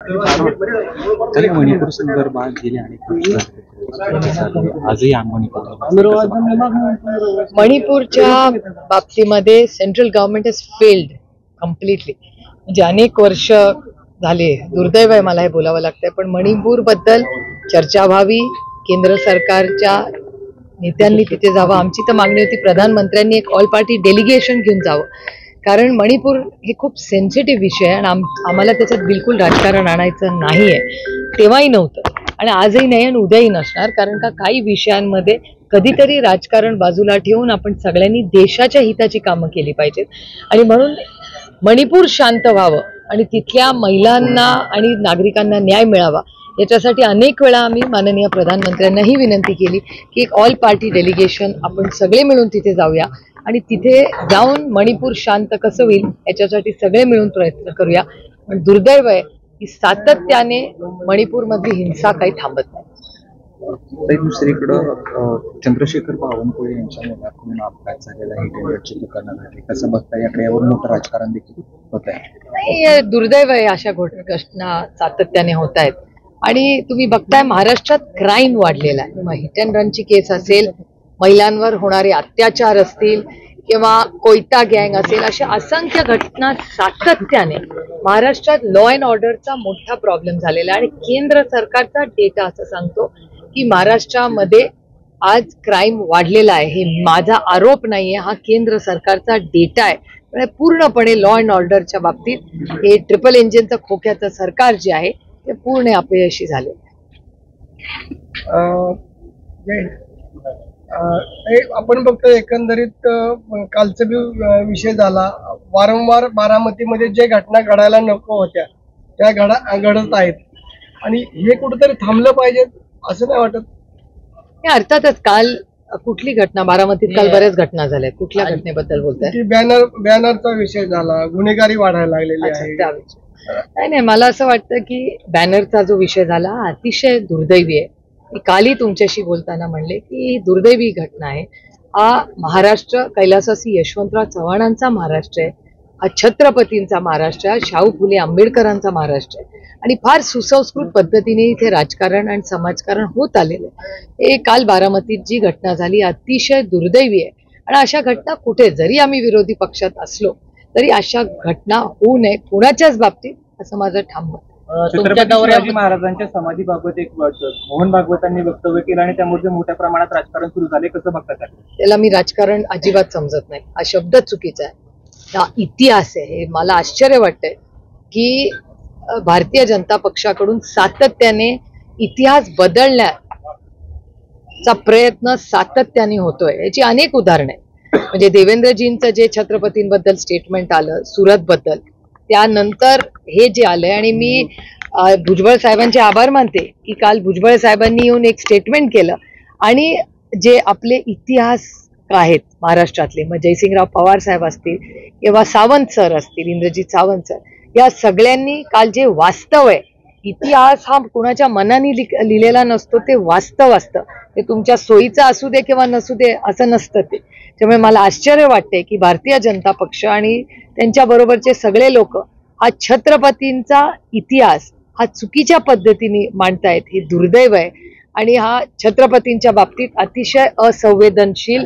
तरी मणिपूर संदर्भात गेले अनेक आजही मणिपूरच्या बाबतीमध्ये central government is failed completely. म्हणजे अनेक वर्ष झाले, दुर्दैव आहे मला हे बोलावं लागतंय, पण मणिपूर बद्दल चर्चा व्हावी, केंद्र सरकारच्या नेत्यांनी तिथे जावं. आमची तर मागणी होती प्रधानमंत्र्यांनी एक ऑल पार्टी डेलिगेशन घेऊन जावं, कारण मणिपूर हे खूप सेन्सिटिव्ह विषय आहे आणि आम्हाला त्याच्यात बिलकुल राजकारण आणायचं नाही आहे. तेव्हाही नव्हतं आणि आजही नाही आणि उद्याही नसणार, कारण का काही विषयांमध्ये कधीतरी राजकारण बाजूला ठेवून आपण सगळ्यांनी देशाच्या हिताची कामं केली पाहिजेत. आणि म्हणून मणिपूर शांत व्हावं आणि तिथल्या महिलांना आणि नागरिकांना न्याय मिळावा याच्यासाठी अनेक वेळा आम्ही माननीय प्रधानमंत्र्यांनाही विनंती केली की एक ऑल पार्टी डेलिगेशन आपण सगळे मिळून तिथे जाऊया आणि तिथे जाऊन मणिपूर शांत कसं होईल याच्यासाठी सगळे मिळून प्रयत्न करूया. पण दुर्दैव आहे की सातत्याने मणिपूरमधली हिंसा काही थांबत नाही. दुसरीकडं चंद्रशेखर बावनकुळे यांच्या मुलाकडून अपघात झालेला आहे, टेंडरची प्रकरण आहे, कसं बघता याकडे यावर मोठं राजकारण देखील होत आहे. नाही, दुर्दैव आहे अशा घटना सातत्याने होत आहेत. आणि तुम्ही बघताय महाराष्ट्रात क्राईम वाढलेला आहे. मग हिट अँड रनची केस असेल, महिलांवर होणारे अत्याचार असतील किंवा कोयता गँग असेल, अशा असंख्य घटना सातत्याने महाराष्ट्रात लॉ अँड ऑर्डरचा मोठा प्रॉब्लेम झालेला आहे. आणि केंद्र सरकारचा डेटा असं सांगतो की महाराष्ट्रामध्ये आज क्राईम वाढलेला आहे. हे माझा आरोप नाहीये, हा केंद्र सरकारचा डेटा आहे. पूर्णपणे लॉ अँड ऑर्डरच्या बाबतीत हे ट्रिपल इंजिनचं खोक्याचं सरकार जे आहे ते पूर्ण अपयशी झाले. आपण बघतो एकंदरीत कालचा विषय झाला, वारंवार बारामतीमध्ये जे घटना घडायला नको होत्या त्या घडत आहेत आणि हे कुठेतरी थांबलं पाहिजे असं नाही वाटत? अर्थातच काल कुठली घटना, बारामतीत काल बऱ्याच घटना झाल्या, कुठल्या घटनेबद्दल बोलताय? बॅनरचा विषय झाला, गुन्हेगारी वाढायला लागलेली आहे. नाही, मला असं वाटतं की बॅनरचा जो विषय झाला हा अतिशय दुर्दैवी आहे. मी कालही तुमच्याशी बोलताना म्हणले की ही दुर्दैवी घटना आहे. हा महाराष्ट्र कैलासवासी यशवंतराव चव्हाणांचा महाराष्ट्र आहे, हा छत्रपतींचा महाराष्ट्र आहे, शाहू फुले आंबेडकरांचा महाराष्ट्र आहे आणि फार सुसंस्कृत पद्धतीने इथे राजकारण आणि समाजकारण होत आलेलं आहे. हे काल बारामतीत जी घटना झाली अतिशय दुर्दैवी आहे आणि अशा घटना कुठे जरी आम्ही विरोधी पक्षात असलो तरी अशा घटना होऊ नये कुणाच्याच बाबतीत, असं माझं ठाम मत. छत्रपती शिवाजी महाराजांच्या समाधीबाबत एक मोहन भागवतांनी वक्तव्य केलं आणि त्यामुळे मोठ्या प्रमाणात राजकारण सुरू झाले, कसं बघतात? त्याला मी राजकारण अजिबात समजत नाही, हा शब्द चुकीचा आहे. हा इतिहास आहे. हे मला आश्चर्य वाटतंय की भारतीय जनता पक्षाकडून सातत्याने इतिहास बदलण्याचा प्रयत्न सातत्याने होतोय. याची अनेक उदाहरणं आहेत. म्हणजे देवेंद्रजींचं जे छत्रपतींबद्दल स्टेटमेंट आलं, सुरत बद्दल, त्यानंतर हे जे आलंय, आणि मी भुजबळ साहेबांचे आभार मानते की काल भुजबळ साहेबांनी येऊन एक स्टेटमेंट केलं आणि जे आपले इतिहास आहेत महाराष्ट्रातले, मग जयसिंगराव पवार साहेब असतील किंवा सावंत सर असतील, इंद्रजित सावंत सर, या सगळ्यांनी काल जे वास्तव आहे, इतिहास हा कुणाच्या मनाने लिहिलेला नसतो, ते वास्तव असतं. ते तुमच्या सोयीचं असू दे किंवा नसू दे असं नसतं ते. त्यामुळे मला आश्चर्य वाटते की भारतीय जनता पक्ष आणि त्यांच्या बरोबरचे सगळे लोक हा छत्रपतींचा इतिहास हा चुकीच्या पद्धतीने मांडतायत. हे दुर्दैव आहे आणि हा छत्रपतींच्या बाबतीत अतिशय असंवेदनशील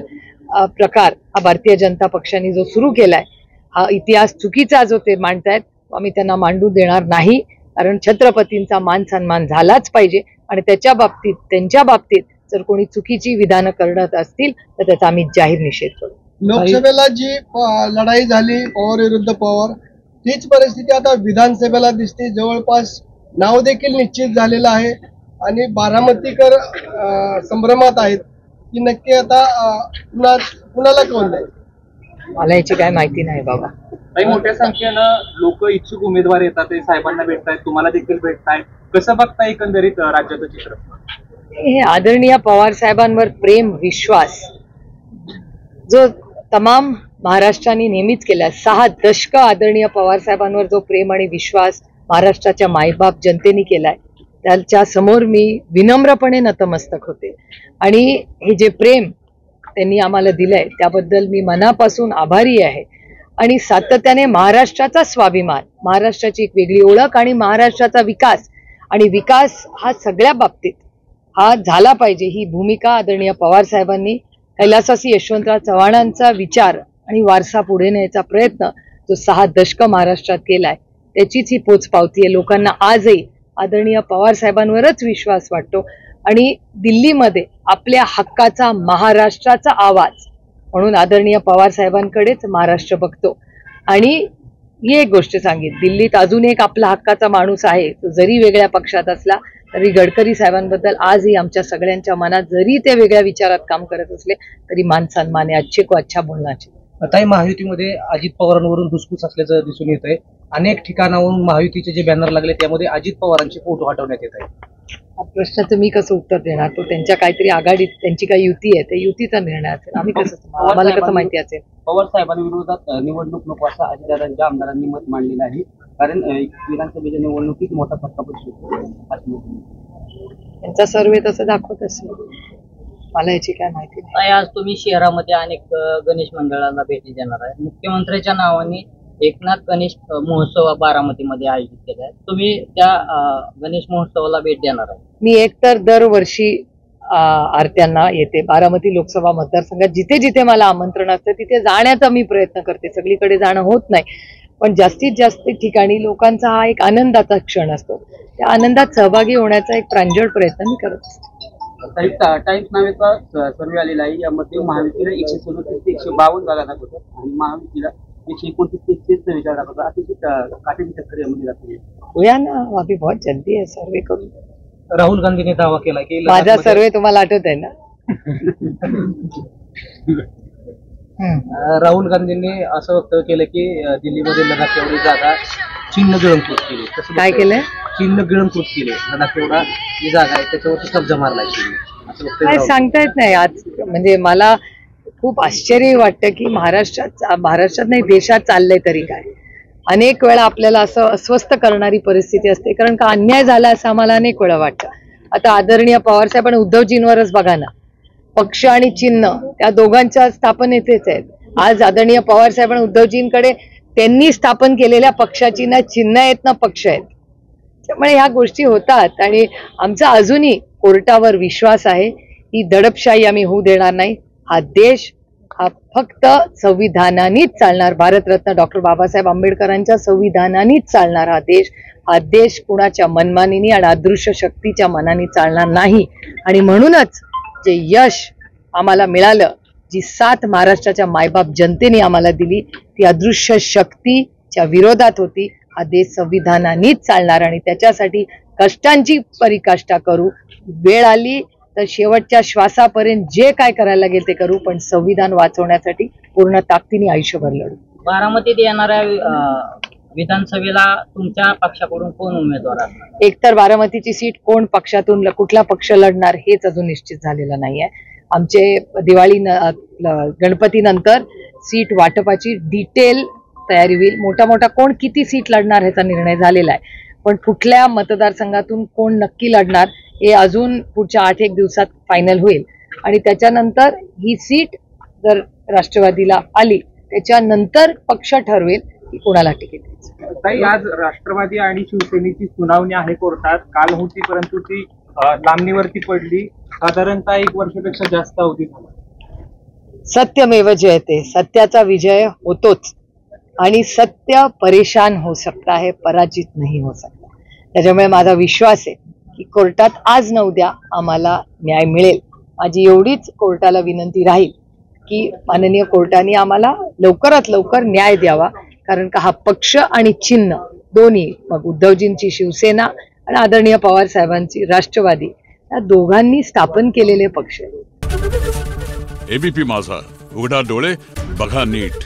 प्रकार हा भारतीय जनता पक्षाने जो सुरू केलाय, हा इतिहास चुकीचा जो ते मांडतायत, आम्ही त्यांना मांडू देणार नाही. कारण छत्रपतींचा मान सन्मान झालाच पाहिजे आणि त्याच्या बाबतीत, त्यांच्या बाबतीत जर कोणी चुकीची विधानं करत असतील तर त्याचा आम्ही जाहीर निषेध करू. लोकसभेला जी लढाई झाली पवार विरुद्ध पवार, तीच परिस्थिती आता विधानसभेला दिसते. जवळपास नाव देखील निश्चित झालेलं आहे आणि बारामतीकर संभ्रमात आहेत की नक्की आता कुणाला कौल द्यायचं. मला याची काय माहिती नाही बाबा. काही मोठ्या संख्येनं लोक इच्छुक उमेदवार येतात, ते साहेबांना भेटतायत, तुम्हाला देखील भेटतायत, कसं बघता एकंदरीत राज्याचं चित्र? हे आदरणीय पवार साहेबांवर प्रेम, विश्वास जो तमाम महाराष्ट्राने नेहमीच केला, 6 दशक आदरणीय पवार साहेबांवर जो प्रेम आणि विश्वास महाराष्ट्राच्या मायबाप जनतेने केलाय, त्याच्या समोर मी विनम्रपणे नतमस्तक होते. आणि हे जे प्रेम त्यांनी आम्हाला दिलंय त्याबद्दल मी मनापासून आभारी आहे. आणि सातत्याने महाराष्ट्राचा स्वाभिमान, महाराष्ट्राची एक वेगळी ओळख आणि महाराष्ट्राचा विकास, आणि विकास हा सगळ्या बाबतीत हा झाला पाहिजे, ही भूमिका आदरणीय पवार साहेबांनी, कैलासवासी यशवंतराव चव्हाणांचा विचार आणि वारसा पुढे न्यायचा प्रयत्न जो 6 दशक महाराष्ट्रात केलाय त्याचीच ही पोचपावती आहे. लोकांना आजही आदरणीय पवार साहेबांवरच विश्वास वाटतो आणि दिल्लीमध्ये आपल्या हक्काचा, महाराष्ट्राचा आवाज म्हणून आदरणीय पवार साहेबांकडेच महाराष्ट्र बघतो. आणि ही एक गोष्ट सांगेन, दिल्लीत अजून एक आपला हक्काचा माणूस आहे, तो जरी वेगळ्या पक्षात असला तरी गडकरी साहेबांबद्दल आजही आमच्या सगळ्यांच्या मनात, जरी ते वेगळ्या विचारात काम करत असले तरी मान सन्मान आहे. अच्छे को अच्छा बोलना चाहिए. ताई, महायुतीमध्ये अजित पवारांवरून धुसफूस असल्याचं दिसून येत आहे. अनेक ठिकाणावरून महायुतीचे जे बॅनर लागले त्यामध्ये अजित पवारांचे फोटो हटवण्यात येत आहे. हा प्रश्नाचं मी कसं उत्तर देणार? तो त्यांच्या काहीतरी आघाडीत त्यांची काही युती आहे, त्या युतीचा निर्णय असेल, आम्ही कसं, आम्हाला कसं माहिती असेल? पवार साहेबांविरोधात निवडणूक नको असं अजितदादांच्या आमदारांनी मत मांडलेलं आहे, कारण विधानसभेच्या निवडणुकीत मोठा फटका पडू शकतो. त्यांचा सर्वे तसं दाखवत असेल, मला याची काय माहिती नाही. आज तुम्ही शहरामध्ये अनेक गणेश मंडळांना भेटी देणार आहे. मुख्यमंत्र्यांच्या नावाने एकनाथ गणेश महोत्सव बारामतीमध्ये आयोजित केला आहे. तुम्ही त्या गणेश महोत्सवाला भेट देणार आहे? मी एकतर दरवर्षी आरत्यांना येते. बारामती लोकसभा मतदारसंघात जिथे जिथे मला आमंत्रण असतं तिथे जाण्याचा मी प्रयत्न करते. सगळीकडे जाणं होत नाही, पण जास्तीत जास्त ठिकाणी लोकांचा हा एक आनंदाचा क्षण असतो, त्या आनंदात सहभागी होण्याचा एक प्रांजळ प्रयत्न मी करत असते. टाइम्स नावाचा सर्वे आलेला आहे, यामध्ये महायुतीला 137 ते 152 जागा दाखवतात आणि महायुतीला 129 ते 146 जागा दाखवतात. अतिशय काटेची टक्कर यामध्ये दाखवली. होया ना, अभी बहुत जल्दी आहे सर्वे करून. राहुल गांधींनी दावा केला की माझा सर्वे तुम्हाला आठवत आहे ना? राहुल गांधींनी असं वक्तव्य केलं की दिल्लीमध्ये लडाख एवढी जागा चीननं गिळंकृत केली. काय केलंय? चीननं गिळंकृत केली. लडाख एवढा जी जागा आहे त्याच्यावरती कब्जा मारला असं काय सांगता येत नाही. आज म्हणजे मला खूप आश्चर्य वाटतं की महाराष्ट्रात नाही देशात चाललंय तरी काय. अनेक वेळा आपल्याला असं अस्वस्थ करणारी परिस्थिती असते, कारण का अन्याय झाला असं आम्हाला अनेक वेळा वाटतं. आता आदरणीय पवारसाहेब आणि उद्धवजींवरच बघा ना, पक्ष आणि चिन्ह त्या दोघांच्या स्थापनेचेच आहेत. आज आदरणीय पवारसाहेब आणि उद्धवजींकडे त्यांनी स्थापन केलेल्या पक्षाची ना चिन्ह आहेत ना पक्ष आहेत. त्यामुळे ह्या गोष्टी होतात आणि आमचा अजूनही कोर्टावर विश्वास आहे. ही दडपशाही आम्ही होऊ देणार नाही. हा देश हा फक्त संविधानानेच चालणार, भारतरत्न डॉक्टर बाबासाहेब आंबेडकरांच्या संविधानानेच चालणार हा देश कुणाच्या मनमानीने आणि अदृश्य शक्तीच्या मनाने चालणार नाही. आणि म्हणूनच जे यश आम्हाला मिळालं, जी साथ महाराष्ट्राच्या मायबाप जनतेने आम्हाला दिली, ती अदृश्य शक्तीच्या विरोधात होती. हा देश संविधानानेच चालणार आणि त्याच्यासाठी कष्टांची पराकाष्ठा करू. वेळ आली तर शेवटच्या श्वासापर्यंत जे काय करायला लागेल ते करू, पण संविधान वाचवण्यासाठी पूर्ण ताकदीने आयुष्यभर लढू. बारामतीत येणाऱ्या विधानसभेला तुमच्या पक्षाकडून कोण उमेदवार असणार? एकतर बारामतीची सीट कोण पक्षातून कुठला पक्ष लढणार हेच अजून निश्चित झालेलं नाहीये. आमचे दिवाळी गणपती नंतर सीट वाटपाची डिटेल तयारी होईल. मोठा कोण किती सीट लढणार ह्याचा निर्णय झालेला आहे, पण कुठल्या मतदारसंघातून कोण नक्की लढणार हे अजून पुढच्या 8-1 दिवसात फायनल होईल. आणि त्याच्यानंतर ही सीट जर राष्ट्रवादीला आली त्याच्यानंतर पक्ष ठरवेल की कोणाला तिकीट द्यायचं. ताई, आज राष्ट्रवादी आणि शिवसेनेची सुनावणी आहे कोर्टात. काल होती, परंतु ती लांबणीवरती पडली. साधारणतः 1 वर्षापेक्षा जास्त अवधी झाला. सत्यमेव जयते, सत्याचा विजय होतोच आणि सत्य परेशान हो सकता है, पराजित नहीं हो सकता. त्याच्यामुळे माझा विश्वास आहे की कोर्टात आज न उद्या आम्हाला न्याय मिळेल. माझी एवढीच कोर्टाला विनंती राहील की माननीय कोर्टाने आम्हाला लवकरात लवकर न्याय द्यावा, कारण का हा पक्ष आणि चिन्ह दोन्ही, मग उद्धवजींची शिवसेना आणि आदरणीय पवार साहेबांची राष्ट्रवादी, या दोघांनी स्थापन केलेले पक्ष. एबीपी माझा, उघडा डोळे बघा नीट.